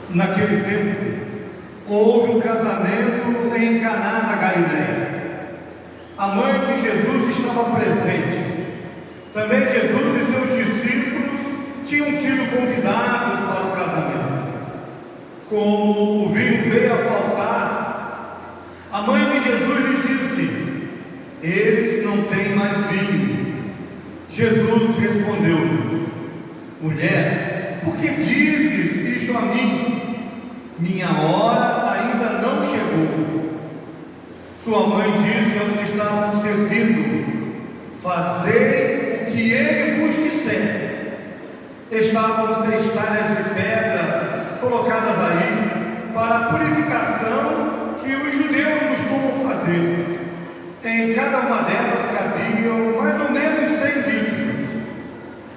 Naquele tempo, houve um casamento em Caná da Galileia. A mãe de Jesus estava presente. Também Jesus e seus discípulos tinham sido convidados para o casamento. Como o vinho veio a faltar, a mãe de Jesus lhe disse: eles não têm mais vinho. Jesus respondeu: mulher, por que dizes isto a mim? Minha hora ainda não chegou. Sua mãe disse aos que estavam servindo: fazei o que ele vos disser. Estavam 6 talhas de pedras colocadas aí para a purificação que os judeus costumam fazer. Em cada uma delas cabiam mais ou menos 100 litros.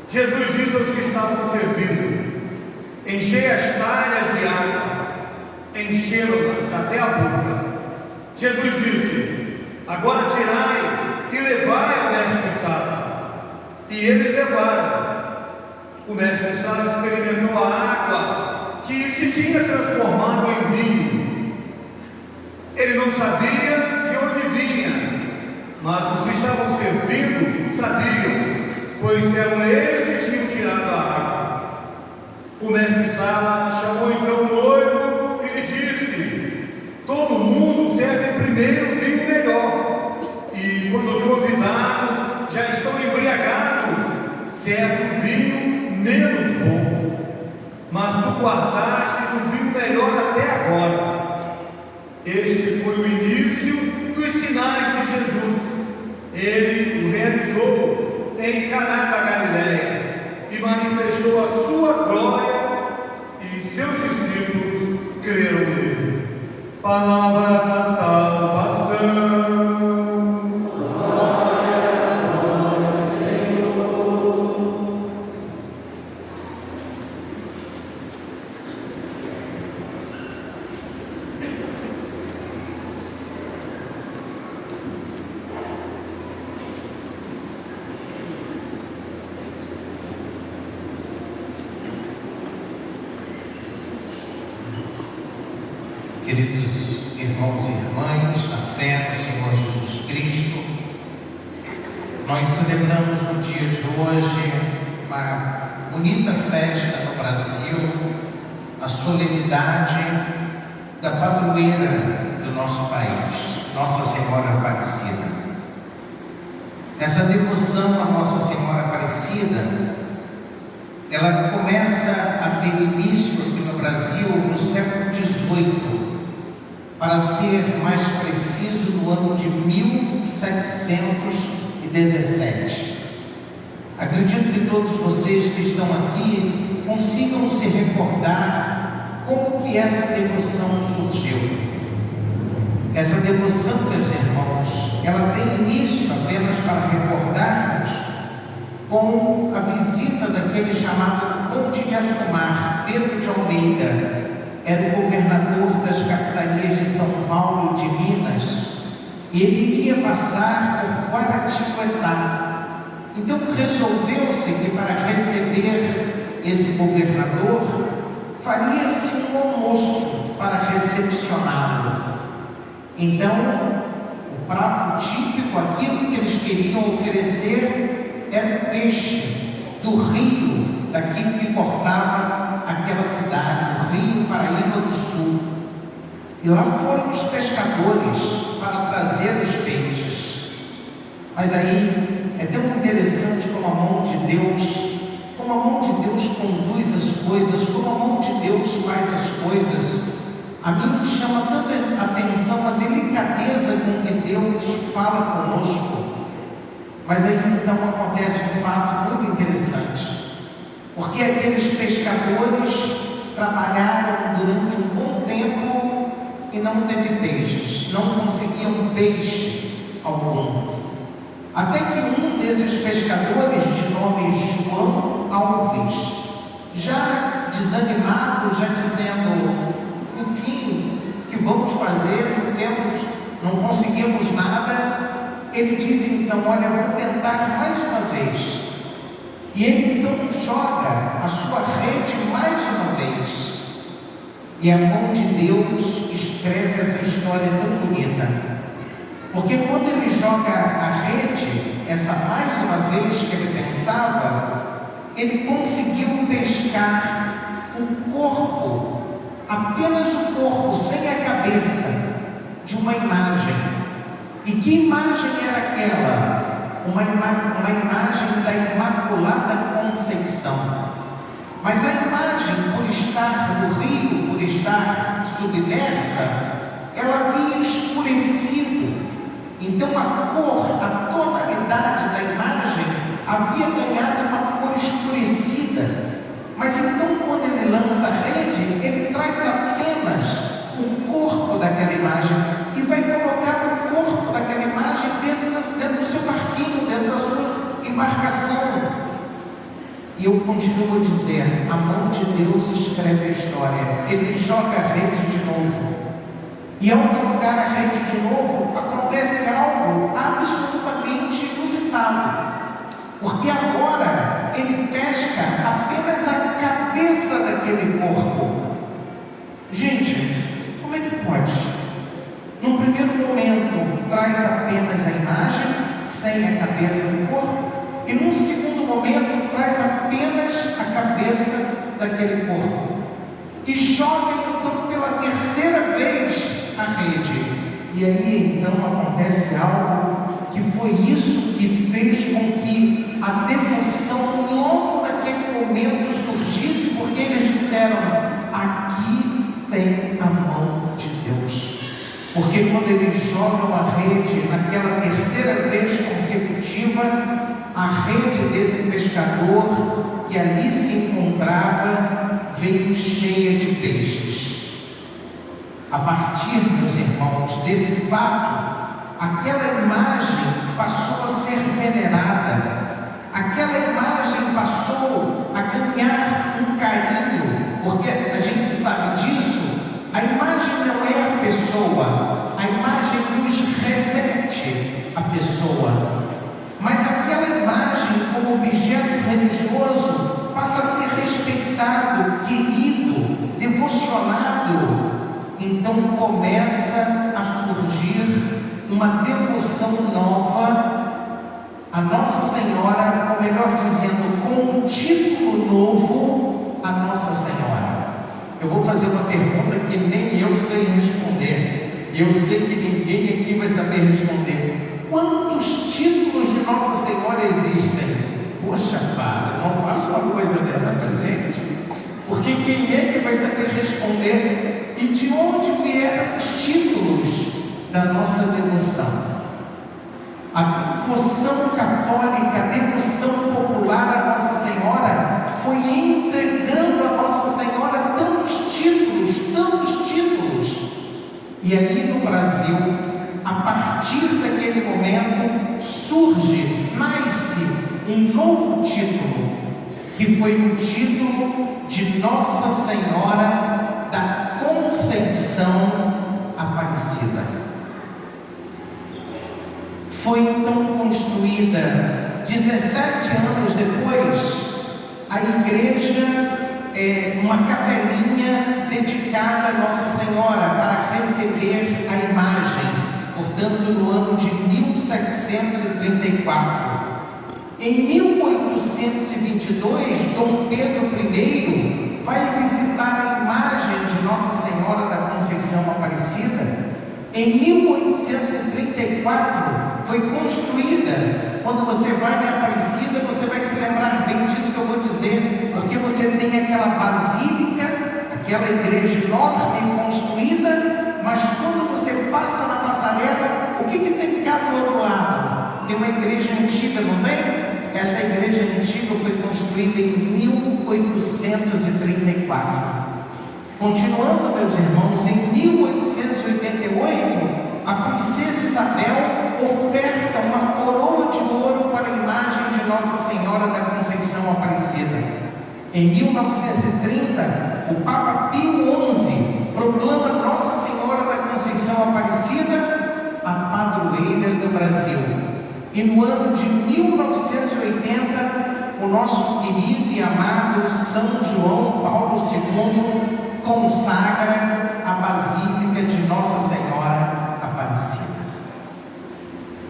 Jesus disse aos que estavam servindo: enchei as talhas de água. Encheram-nas até a boca. Jesus disse: agora tirai e levai ao mestre-sala. E eles levaram. O mestre-sala experimentou a água que se tinha transformado em vinho. Ele não sabia de onde vinha, mas os que estavam servindo sabiam, pois eram eles que tinham tirado a água. O mestre-sala chamou então o noivo e lhe disse: todo mundo serve primeiro o vinho melhor, e quando os convidados já estão embriagados, serve o vinho menos bom. Mas tu guardaste o vinho melhor até agora. Este foi o início dos sinais de Jesus. Ele o realizou em Caná da Galileia e manifestou a sua glória, e seus discípulos creram nele. Palavra da salvação. Queridos irmãos e irmãs, na fé no Senhor Jesus Cristo, nós celebramos no dia de hoje uma bonita festa no Brasil, a solenidade da padroeira do nosso país, Nossa Senhora Aparecida. Essa devoção à Nossa Senhora Aparecida, ela começa a ter início aqui no Brasil no século XVIII, para ser mais preciso, no ano de 1717. Acredito que todos vocês que estão aqui consigam se recordar como que essa devoção surgiu. Essa devoção, meus irmãos, ela tem início apenas para recordarmos com a visita daquele chamado Conde de Assumar, Pedro de Almeida. Era o governador das capitanias de São Paulo e de Minas, e ele iria passar por Guaratinguetá. Então resolveu-se que para receber esse governador, faria-se um almoço para recepcioná-lo. Então, o prato típico, aquilo que eles queriam oferecer, era o peixe do rio, daquilo que cortava aquela cidade, o Rio Paraíba do Sul. E lá foram os pescadores para trazer os peixes. Mas aí é tão interessante como a mão de Deus conduz as coisas, como a mão de Deus faz as coisas. A mim me chama tanto a atenção a delicadeza com que Deus fala conosco. Mas aí então acontece um fato muito interessante. Porque aqueles pescadores trabalharam durante um bom tempo e não teve peixes, não conseguiam peixe algum. Até que um desses pescadores, de nome João Alves, já desanimado, já dizendo: enfim, o que vamos fazer? Não conseguimos nada. Ele diz então: olha, vou tentar mais uma vez. E ele então joga a sua rede mais uma vez. E a mão de Deus escreve essa história tão bonita. Porque quando ele joga a rede, essa mais uma vez que ele pensava, ele conseguiu pescar o corpo, apenas o corpo, sem a cabeça, de uma imagem. E que imagem era aquela? Uma imagem da Imaculada Conceição. Mas a imagem, por estar no rio, por estar submersa, ela havia escurecido. Então a cor, a tonalidade da imagem havia ganhado uma cor escurecida. Mas então quando ele lança a rede, ele traz apenas o corpo daquela imagem e vai colocar o corpo daquela imagem dentro do seu barquinho, dentro da sua embarcação. E eu continuo a dizer, a mão de Deus escreve a história. Ele joga a rede de novo. E ao jogar a rede de novo, acontece algo absolutamente inusitado. Porque agora ele pesca apenas a cabeça daquele corpo. Gente, como é que pode? Num primeiro momento, traz apenas a imagem, sem a cabeça do corpo. E num segundo momento, traz apenas a cabeça daquele corpo. E joga então pela terceira vez a rede. E aí então acontece algo que foi isso que fez com que a devoção logo naquele momento surgisse, porque eles disseram: aqui tem a mão de Deus. Porque quando eles jogam a rede naquela terceira vez consecutiva, a rede desse pescador que ali se encontrava veio cheia de peixes. A partir, meus irmãos, desse fato, aquela imagem passou a ser venerada, aquela imagem passou a ganhar um carinho, porque a gente sabe disso. A imagem não é a pessoa, a imagem nos remete à pessoa. Mas aquela imagem, como objeto religioso, passa a ser respeitado, querido, devocionado. Então começa a surgir uma devoção nova a Nossa Senhora, ou melhor dizendo, com um título novo a Nossa Senhora. Eu vou fazer uma pergunta que nem eu sei responder, e eu sei que ninguém aqui vai saber responder. Quantos títulos de Nossa Senhora existem? Poxa, padre, não faça uma coisa dessa pra gente, porque quem é que vai saber responder? E de onde vieram os títulos da nossa devoção? A devoção católica, a devoção popular à Nossa Senhora foi entregando a Nossa Senhora tantos títulos, e aí no Brasil, a partir daquele momento, nasce um novo título, que foi o título de Nossa Senhora da Conceição Aparecida. Foi então construída, 17 anos depois, a igreja, uma capelinha dedicada a Nossa Senhora para receber a imagem, portanto no ano de 1734. Em 1822, Dom Pedro I vai visitar a imagem de Nossa Senhora da Conceição Aparecida. Em 1834 foi construída. Quando você vai na Aparecida, você vai se lembrar bem disso que eu vou dizer, porque você tem aquela basílica, aquela igreja enorme construída, mas quando você passa na passarela, o que tem cá do outro lado? Tem uma igreja antiga, não tem? Essa igreja antiga foi construída em 1834. Continuando, meus irmãos, em 1888, a princesa Isabel oferta uma coroa de ouro para a imagem de Nossa Senhora da Conceição Aparecida. Em 1930, o Papa Pio XI proclama Nossa Senhora da Conceição Aparecida a padroeira do Brasil. E no ano de 1980, o nosso querido e amado São João Paulo II consagra a Basílica de Nossa Senhora Aparecida.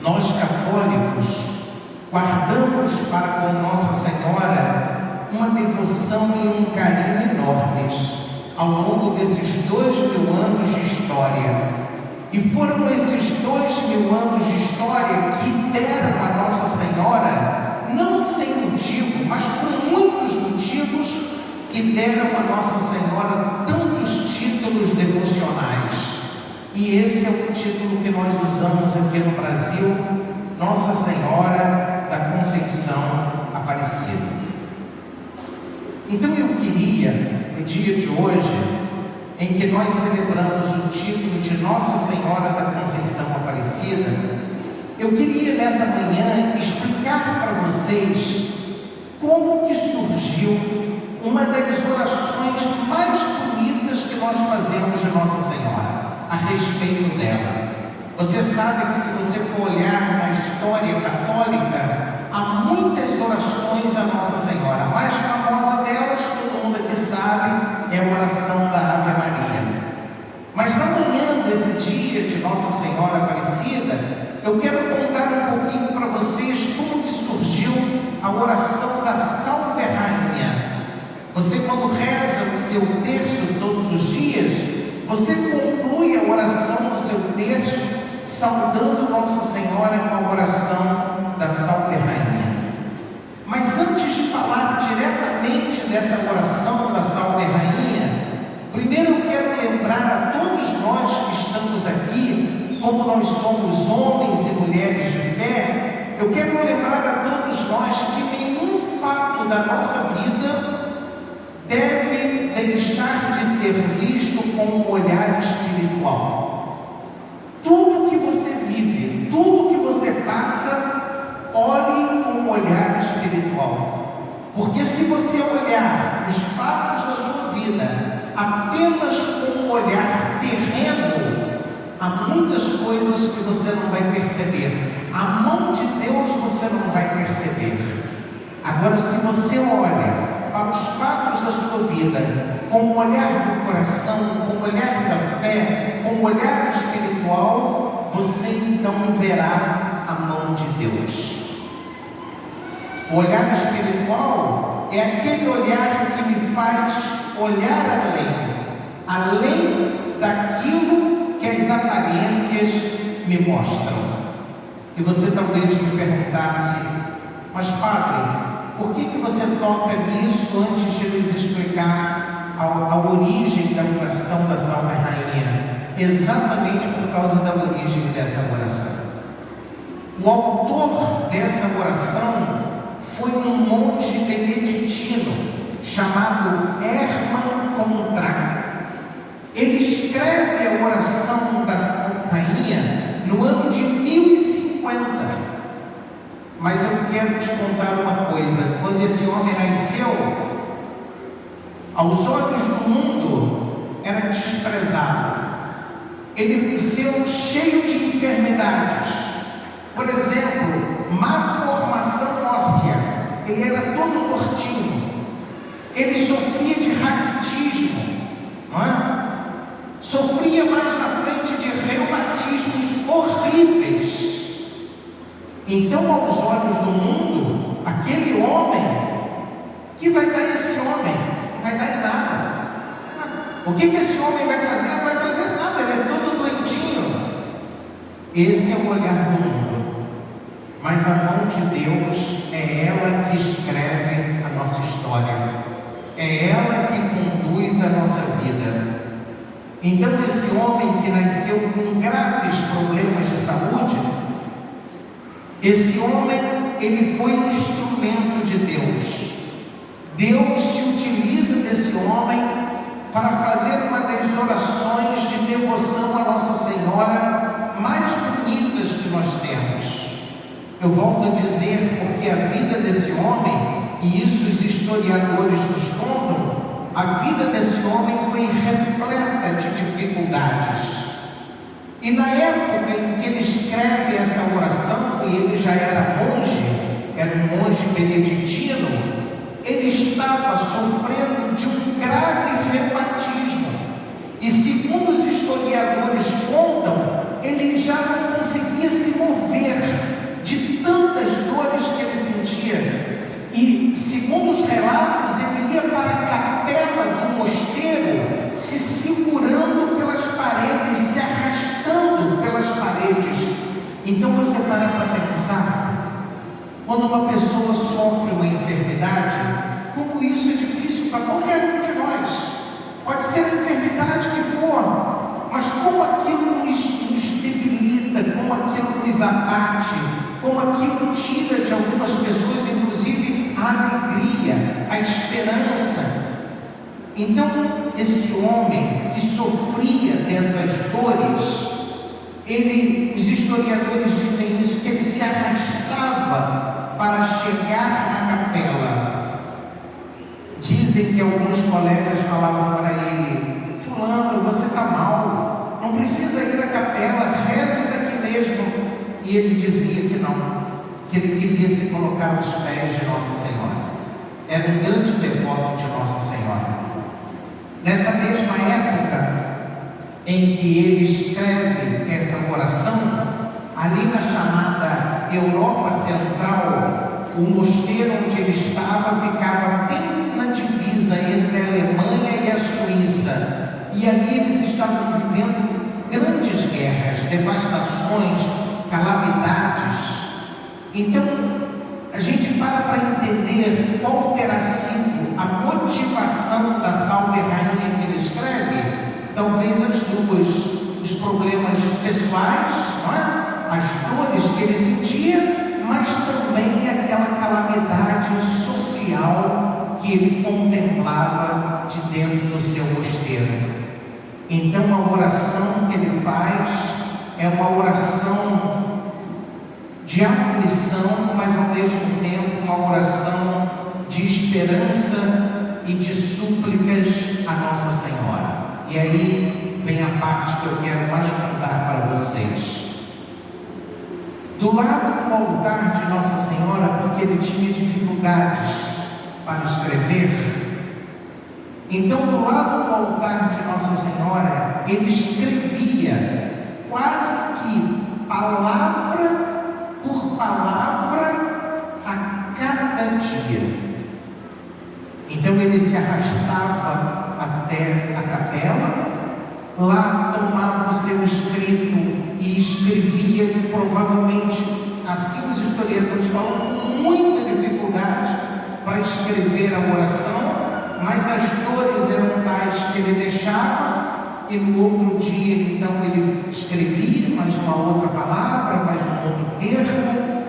Nós, católicos, guardamos para com Nossa Senhora uma devoção e um carinho enormes ao longo desses 2000 anos de história. E foram esses 2000 anos de história que deram a Nossa Senhora, não sem motivo, mas com muitos motivos, que deram a Nossa Senhora tantos títulos devocionais. E esse é o título que nós usamos aqui no Brasil, Nossa Senhora da Conceição Aparecida. Então eu queria, no dia de hoje, em que nós celebramos o título de Nossa Senhora da Conceição Aparecida, eu queria nessa manhã explicar para vocês como que surgiu uma das orações mais bonitas que nós fazemos de Nossa Senhora, a respeito dela. Você sabe que se você for olhar na história católica, há muitas orações a Nossa Senhora. A mais famosa delas, todo mundo aqui sabe, é a oração da Ave Maria. Mas na manhã desse dia de Nossa Senhora Aparecida, eu quero contar um pouquinho para vocês como que surgiu a oração da Salve Rainha. Você, quando reza o seu terço todos os dias, você conclui a oração do seu terço saudando Nossa Senhora com a oração da Salve Rainha. Mas antes de falar diretamente dessa oração da Salve Rainha, primeiro eu quero lembrar a todos nós que estamos aqui, como nós somos homens e mulheres de fé, eu quero lembrar a todos nós que nenhum fato da nossa vida deve deixar de ser visto com um olhar espiritual. Tudo que você vive, tudo que você passa, olhe com um olhar espiritual. Porque se você olhar os fatos da sua vida apenas com um olhar terreno, há muitas coisas que você não vai perceber. A mão de Deus você não vai perceber. Agora, se você olha para os fatos da sua vida com o olhar do coração, com o olhar da fé, com o olhar espiritual, você então verá a mão de Deus. O olhar espiritual é aquele olhar que me faz olhar além daquilo que as aparências me mostram. E você talvez me perguntasse: mas Padre, por que você toca nisso antes de nos explicar a origem da oração da Salve Rainha? Exatamente por causa da origem dessa oração. O autor dessa oração foi um monge beneditino chamado Hermann Contra. Ele escreve a oração da Salve Rainha no ano de 1050. Mas eu quero te contar uma coisa: quando esse homem nasceu, aos olhos do mundo era desprezado. Ele nasceu cheio de enfermidades. Por exemplo, má formação óssea. Ele era todo tortinho. Ele sofria de raquitismo, não é? Sofria mais na frente de reumatismos horríveis. Então, aos olhos do mundo, aquele homem, que vai dar esse homem? Não vai dar nada. O que esse homem vai fazer? Não vai fazer nada, ele é todo doentinho. Esse é o olhar do mundo. Mas a mão de Deus é ela que escreve a nossa história. É ela que conduz a nossa vida. Então, esse homem que nasceu com graves problemas de saúde, esse homem, ele foi um instrumento de Deus. Deus se utiliza desse homem para fazer uma das orações de devoção à Nossa Senhora mais bonitas que nós temos. Eu volto a dizer, porque a vida desse homem, e isso os historiadores nos contam, a vida desse homem foi repleta de dificuldades. E na época em que ele escreve essa oração, e ele já era um monge beneditino, ele estava sofrendo de um grave reumatismo. E segundo os historiadores contam, ele já não conseguia se mover de tantas dores que ele sentia. E segundo os relatos, ele ia para a capela do mosteiro, se segurando pelas paredes, se arrastando pelas paredes. Então você para pensar, quando uma pessoa sofre uma enfermidade, como isso é difícil para qualquer um de nós. Pode ser a enfermidade que for, mas como aquilo nos debilita, como aquilo nos abate, como aquilo tira de algumas pessoas, inclusive, a alegria, a esperança. Então, esse homem que sofria dessas dores, os historiadores dizem isso, que ele se arrastava para chegar na capela. Dizem que alguns colegas falavam para ele: fulano, você está mal, não precisa ir à capela, reze daqui mesmo. E ele dizia que não, que ele queria se colocar aos pés de Nossa Senhora. Era um grande devoto de Nossa Senhora. Nessa mesma época em que ele escreve essa oração, ali na chamada Europa Central, o mosteiro onde ele estava ficava bem na divisa entre a Alemanha e a Suíça, e ali eles estavam vivendo grandes guerras, devastações, calamidades. Então a gente para entender qual terá sido a motivação da Salve Rainha que ele escreve. Talvez as duas, os problemas pessoais, não é? As dores que ele sentia, mas também aquela calamidade social que ele contemplava de dentro do seu mosteiro. Então a oração que ele faz é uma oração de aflição, mas ao mesmo tempo uma oração de esperança e de súplicas a Nossa Senhora. E aí vem a parte que eu quero mais contar para vocês. Do lado do altar de Nossa Senhora, porque ele tinha dificuldades para escrever, então do lado do altar de Nossa Senhora, ele escrevia quase que palavra por palavra a cada dia. Então ele se arrastava até a capela, lá tomava o seu escrito e escrevia, provavelmente, assim os historiadores falam, com muita dificuldade para escrever a oração, mas as dores eram tais que ele deixava, e no outro dia então ele escrevia mais uma outra palavra, mais um outro termo.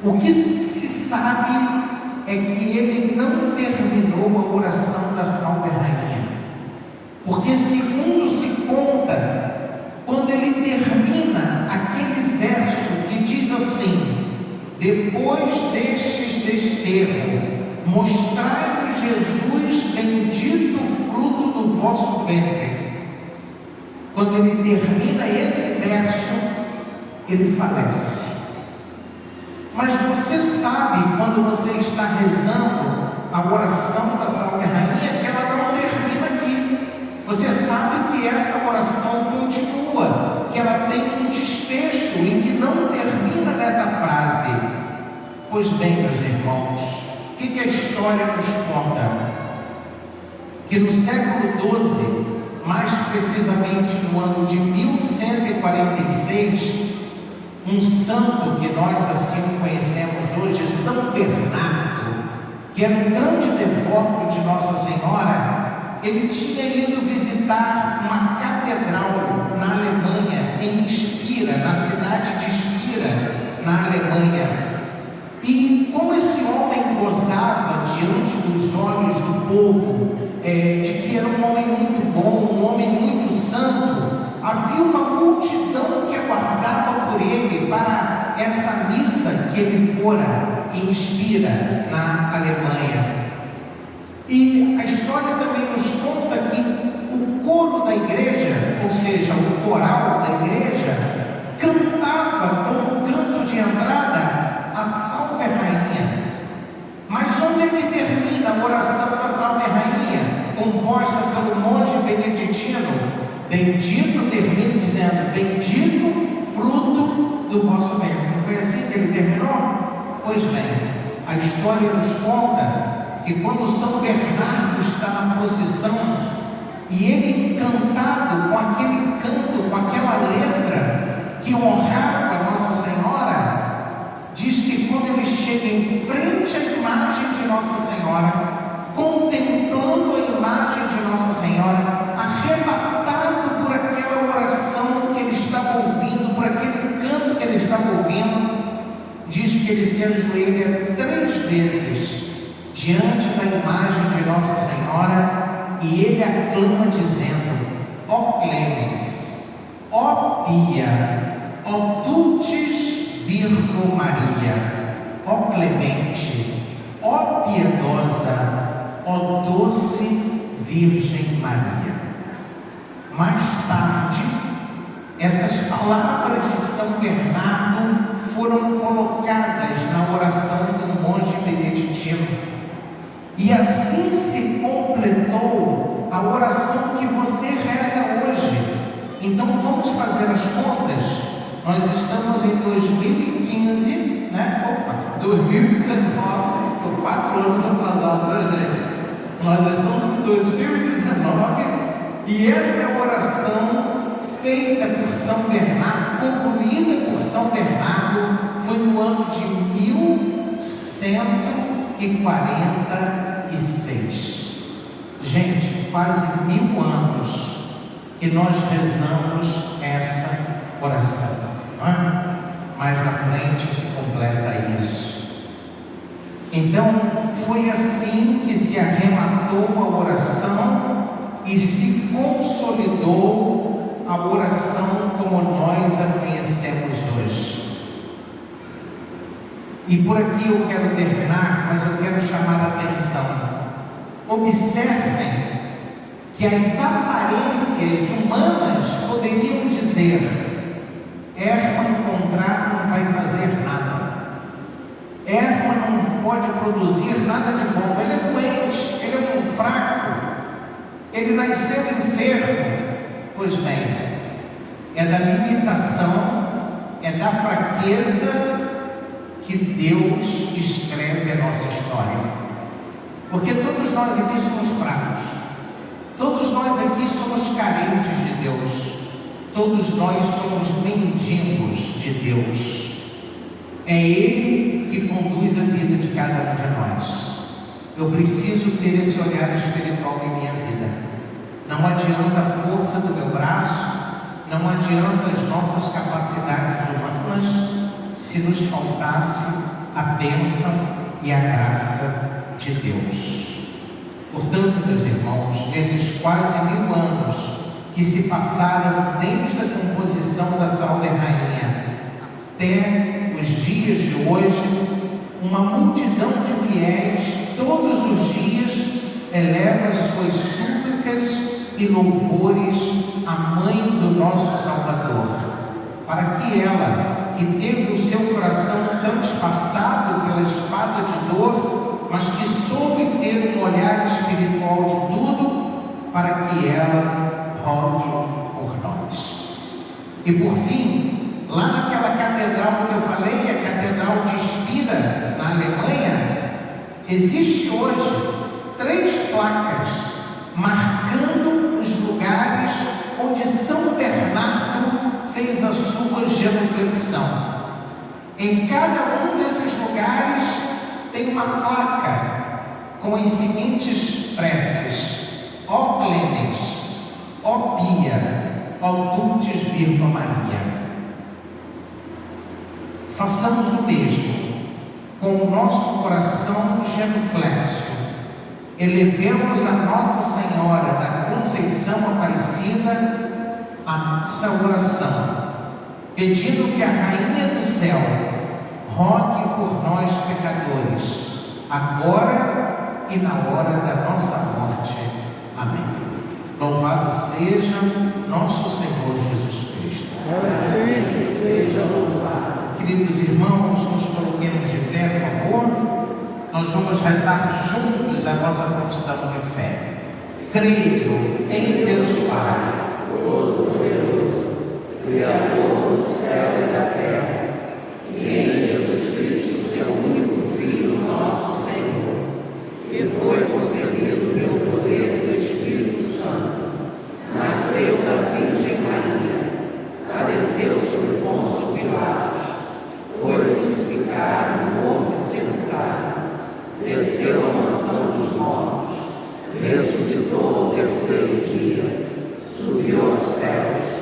O que se sabe é que ele não terminou a oração da Salve Rainha, porque segundo se conta, quando ele termina aquele verso que diz assim: depois destes desterro, mostrai-me Jesus, bendito o fruto do vosso ventre. Quando ele termina esse verso, ele falece. Mas você sabe, quando você está rezando a oração da Salve Rainha, que ela não termina aqui. Você sabe que essa oração continua, que ela tem um desfecho e que não termina nessa frase. Pois bem, meus irmãos, o que a história nos conta? Que no século XII, mais precisamente no ano de 1146, um santo que nós assim conhecemos hoje, São Bernardo, que era um grande devoto de Nossa Senhora, ele tinha ido visitar uma catedral na Alemanha, em Spira, na cidade de Spira, na Alemanha. E como esse homem gozava diante dos olhos do povo, de que era um homem muito bom, um homem muito santo, havia uma multidão que aguardava por ele para essa missa que ele fora em Spira, na Alemanha. E a história também nos conta que o coro da igreja, ou seja, o coral da igreja, cantava com o canto de entrada a Salve Rainha. Mas onde é que termina a oração da Salve Rainha, composta pelo monge beneditino Bendito, termina dizendo, bendito fruto do vosso ventre. Não foi assim que ele terminou? Pois bem, a história nos conta que quando São Bernardo está na procissão e ele cantado com aquele canto, com aquela letra que honrava Nossa Senhora, diz que quando ele chega em frente à imagem de Nossa Senhora, contemplando a imagem de Nossa Senhora, arrebatado por aquela oração que ele estava ouvindo, por aquele canto que ele estava ouvindo, diz que ele se ajoelha 3 vezes diante da imagem de Nossa Senhora e ele aclama dizendo: ó Clemens, ó Pia, ó Dulcis Virgo Maria, ó Clemente, ó Piedosa, ó Doce Virgem Maria. Mais tarde, essas palavras de São Bernardo foram colocadas na oração do monge beneditino. E assim se completou a oração que você reza hoje. Então vamos fazer as contas. Nós estamos em 2015, né? Opa, 2019, estou 4 anos atrasado, né, gente? Nós estamos em 2019 e essa oração feita por São Bernardo, concluída por São Bernardo, foi no ano de 1146. Gente, quase 1000 anos que nós rezamos essa oração, não é? Mais na frente se completa isso. Então, foi assim que se arrematou a oração e se consolidou a oração como nós a conhecemos hoje. E por aqui eu quero terminar, mas eu quero chamar a atenção. Observem que as aparências humanas poderiam dizer: Hermann Condrado não vai fazer nada. Hermann não pode produzir nada de bom. Ele é doente, ele é muito fraco, ele nasceu enfermo. Pois bem, é da limitação, é da fraqueza que Deus escreve a nossa história. Porque todos nós aqui somos fracos, todos nós aqui somos carentes de Deus, todos nós somos mendigos de Deus. É Ele que conduz a vida de cada um de nós. Eu preciso ter esse olhar espiritual em minha vida. Não adianta a força do meu braço, não adianta as nossas capacidades humanas, se nos faltasse a bênção e a graça de Deus. Portanto, meus irmãos, nesses quase 1000 anos que se passaram desde a composição da Salve Rainha até os dias de hoje, uma multidão de fiéis todos os dias eleva as suas súplicas e louvores à Mãe do nosso Salvador, para que ela, que teve o seu coração transpassado pela espada de dor, mas que soube ter um olhar espiritual de tudo, para que ela rogue por nós. E por fim, lá naquela catedral que eu falei, a Catedral de Spira, na Alemanha, existe hoje 3 placas marcando os lugares onde São Bernardo fez a sua genuflexão. Em cada um desses lugares tem uma placa com as seguintes preces: ó Clemens, ó Pia, ó Dulcis Virgo Maria. Façamos o mesmo com o nosso coração genuflexo. Elevemos a Nossa Senhora da Conceição Aparecida a nossa oração, pedindo que a Rainha do Céu rogue por nós pecadores, agora e na hora da nossa morte. Amém. Louvado seja nosso Senhor Jesus Cristo. Para sempre seja louvado. Queridos irmãos, nos coloquemos de pé, por favor. Nós vamos rezar juntos a nossa confissão de fé. Creio em Deus Pai, Criador do céu e da terra, e em Jesus Cristo, seu único Filho, nosso Senhor, que foi concebido pelo poder do Espírito Santo, nasceu da Virgem Maria, padeceu sob Pôncio Pilatos, foi crucificado, morto e sepultado, desceu à mansão dos mortos, ressuscitou ao terceiro dia, subiu aos céus,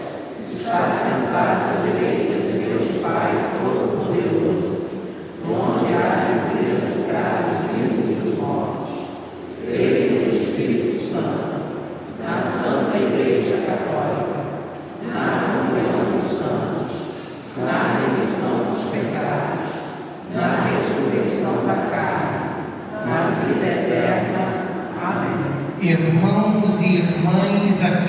está sentado à direita de Deus Pai Todo-Poderoso, onde há de vir julgar os vivos e os mortos. Creio no Espírito Santo, na Santa Igreja Católica, na comunhão dos santos, na remissão dos pecados, na ressurreição da carne, na vida eterna. Amém. Irmãos e irmãs, aqui